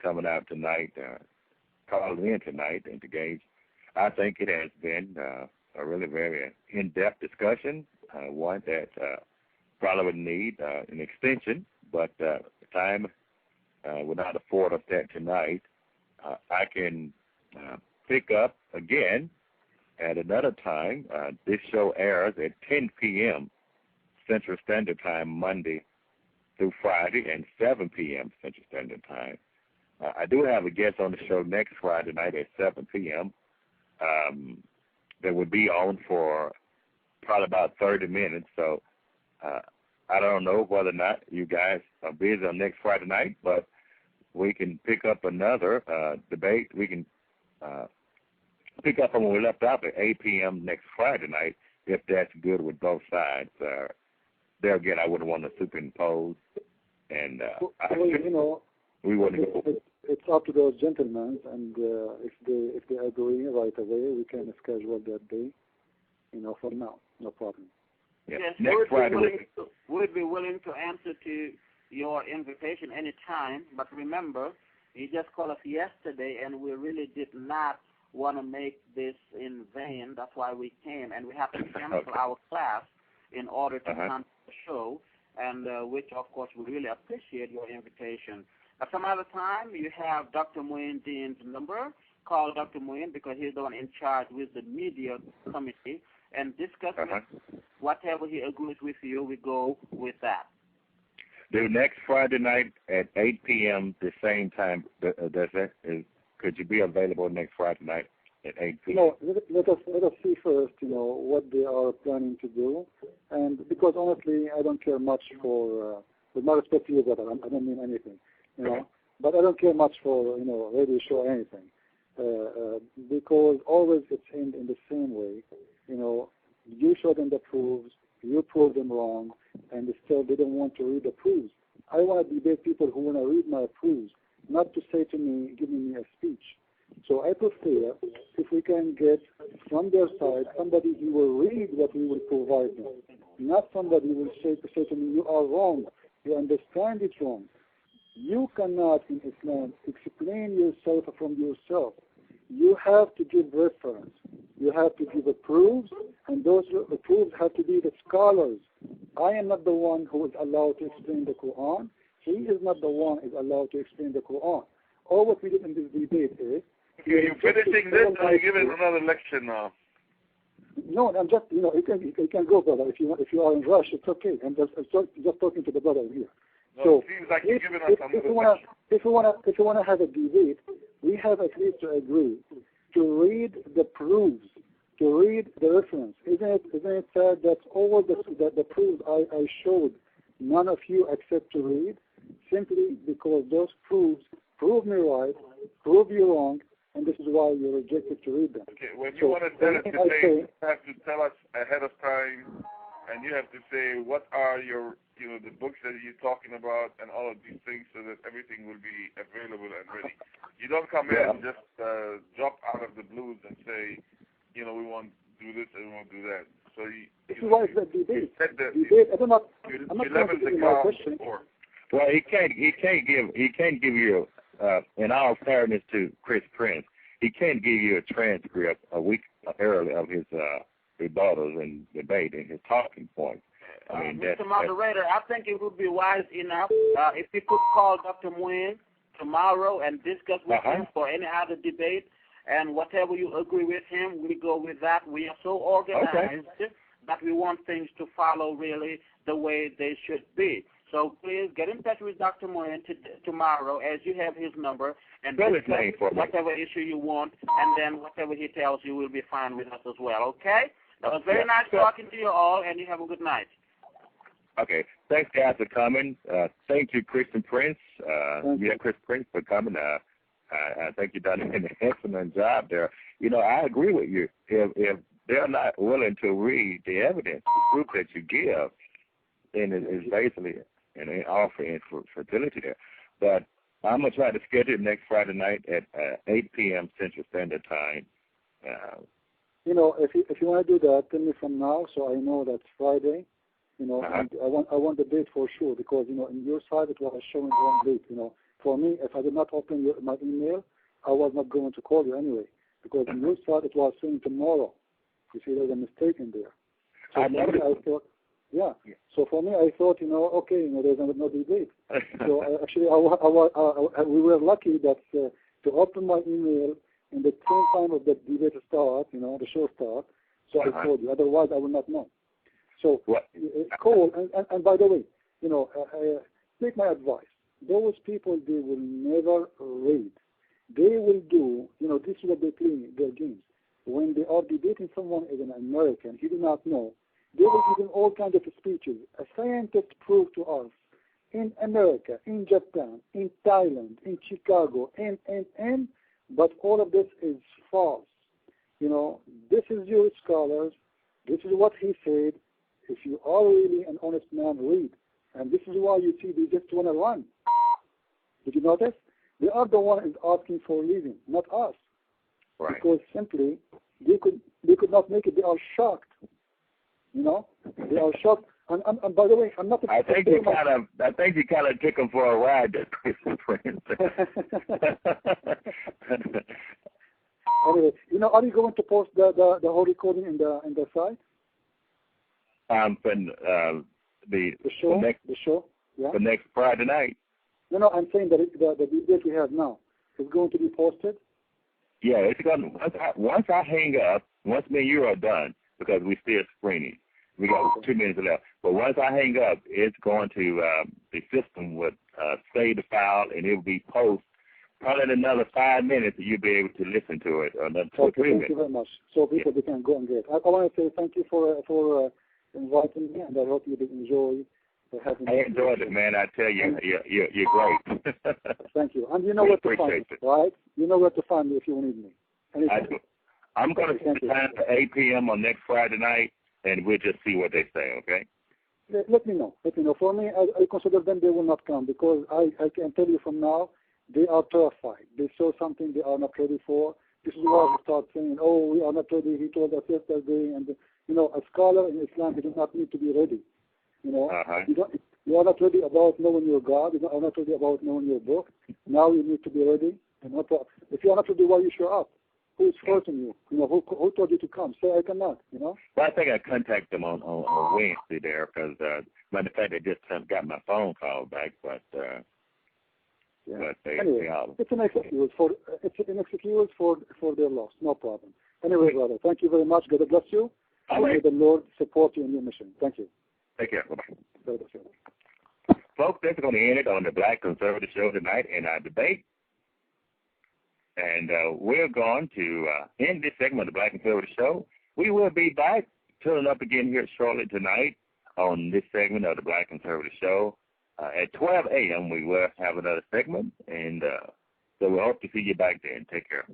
coming out tonight, calling in tonight and to gauge. I think it has been a really very in-depth discussion, one that probably would need an extension, but time would not afford us that tonight. I can pick up again at another time. This show airs at 10 p.m. Central Standard Time, Monday through Friday, and 7 p.m. Central Standard Time. I do have a guest on the show next Friday night at 7 p.m. That would be on for probably about 30 minutes. So I don't know whether or not you guys are busy on next Friday night, but we can pick up another debate. We can pick up from when we left off at 8 p.m. next Friday night, if that's good with both sides. There again, I wouldn't want to superimpose, and we wouldn't go. It's up to those gentlemen, and if they agree right away, we can schedule that day. For now, no problem. Yeah. Yes, next Friday we'd be willing to answer to your invitation anytime. But remember, you just called us yesterday, and we really did not want to make this in vain. That's why we came, and we have to cancel our class in order to come to the show, and which, of course, we really appreciate your invitation. At some other time, you have Dr. Muin's number. Call Dr. Muin because he's the one in charge with the media committee, and discuss whatever he agrees with you. We go with that. The next Friday night at 8 p.m. the same time. Could you be available next Friday night at 8 p.m.? Let us see first, what they are planning to do, and because honestly, I don't care much for. With my respect to you, brother, I don't mean anything, but I don't care much for radio show or anything, because always it's in the same way. You show them the proofs, you prove them wrong, and still they don't want to read the proofs. I want to debate people who want to read my proofs, not to say to me, giving me a speech. So I prefer if we can get from their side somebody who will read what we will provide them, not somebody who will say to me, you are wrong, you understand it wrong. You cannot in Islam explain yourself from yourself. You have to give reference. You have to give the proofs, and those proofs have to be the scholars. I am not the one who is allowed to explain the Quran. He is not the one who is allowed to explain the Quran. All what we did in this debate is... You're finishing this, or you giving another lecture now? No, I'm just, you can go, brother. If you are in rush, it's okay. I'm just talking to the brother here. No, so it seems like you're giving us another lecture. If you want to have a debate, we have at least to agree to read the proofs, to read the reference. Isn't it sad that all the proofs I showed, none of you accept to read, simply because those proofs prove me right, prove you wrong, and this is why you rejected to read them. Okay, when you want to tell us today, you have to tell us ahead of time, and you have to say what are your, the books that you're talking about and all of these things so that everything will be available and ready. You don't come in and just drop out of the blues and say, we want to do this and we want to do that. So this is why it's a debate. I'm not answering my question. Well, he can't give you, in all fairness to Chris Prince, he can't give you a transcript a week early of his rebuttals and debate and his talking points. I mean, Mr. Moderator, I think it would be wise enough if we could call Dr. Muin tomorrow and discuss with him for any other debate, and whatever you agree with him, we go with that. We are so organized that we want things to follow really the way they should be. So please get in touch with Dr. Muin tomorrow, as you have his number, and discuss whatever issue you want, and then whatever he tells you will be fine with us as well, okay? That was very nice talking to you all, and you have a good night. Okay. Thanks, guys, for coming. Thank you, Christian Prince. Chris Prince, for coming. I think you've done an excellent job there. I agree with you. If they're not willing to read the evidence, the proof that you give, then it's basically an offer in for fertility there. But I'm going to try to schedule it next Friday night at 8 p.m. Central Standard Time. If you want to do that, tell me from now so I know that's Friday. And I want the date for sure because, in your side it was showing wrong date. For me, if I did not open my email, I was not going to call you anyway, because in your side it was saying tomorrow. You see, there's a mistake in there. So I noticed. I thought, yeah. So for me, I thought, okay, there's no debate. So actually, we were lucky that to open my email in the same time of the debate start, the show start. So I told you. Otherwise, I would not know. So call, and by the way, take my advice. Those people, they will never read. They will do, this is what they play their games. When they are debating someone as an American, he do not know, they will give him all kinds of speeches. A scientist proved to us in America, in Japan, in Thailand, in Chicago, but all of this is false. This is your scholars. This is what he said. If you are really an honest man, read. And this is why you see they just want to run. Did you notice? They are the one who is asking for leaving, not us. Right. Because simply they could not make it. They are shocked. They are shocked. And by the way, I'm not. I think you kind of took them for a ride, friends. Anyway, are you going to post the whole recording in the site? The show, yeah. For next Friday night. No, I'm saying that the debate we have now is going to be posted. Yeah, it's going. Once I hang up, once me and you are done, because we're still screening. We got 2 minutes left. But once I hang up, it's going to the system would save the file, and it will be posted. Probably in another 5 minutes, you'll be able to listen to it. Another 2 or 3 minutes. Thank you very much. So people they can go and get. I want to say thank you for inviting me, and I hope you did enjoy having me. I enjoyed it, man. I tell you, you're great. Thank you. And you know where to find me, right? You know where to find me if you need me. I do. I'm going to set the time for 8 p.m. on next Friday night, and we'll just see what they say, okay? Let me know. For me, I consider them they will not come, because I can tell you from now, they are terrified. They saw something they are not ready for. This is why we start saying, we are not ready. He told us yesterday. And, a scholar in Islam, he does not need to be ready. You are not ready about knowing your God. You are not ready about knowing your book. Now you need to be ready. If you are not ready, why you show up? Who is forcing you? Who told you to come? Say, I cannot, Well, I think I contacted them on Wednesday there, because, matter of fact, they just got my phone call back, but anyway, it's an excuse for their loss. No problem. Anyway, brother, thank you very much. God bless you. And may the Lord support you in your mission. Thank you. Take care. Bye-bye. Folks, that's going to end it on the Black Conservative Show tonight in our debate. And we're going to end this segment of the Black Conservative Show. We will be back, tuning up again here shortly tonight on this segment of the Black Conservative Show. At 12 a.m., we will have another segment, and so we hope to see you back then. Take care.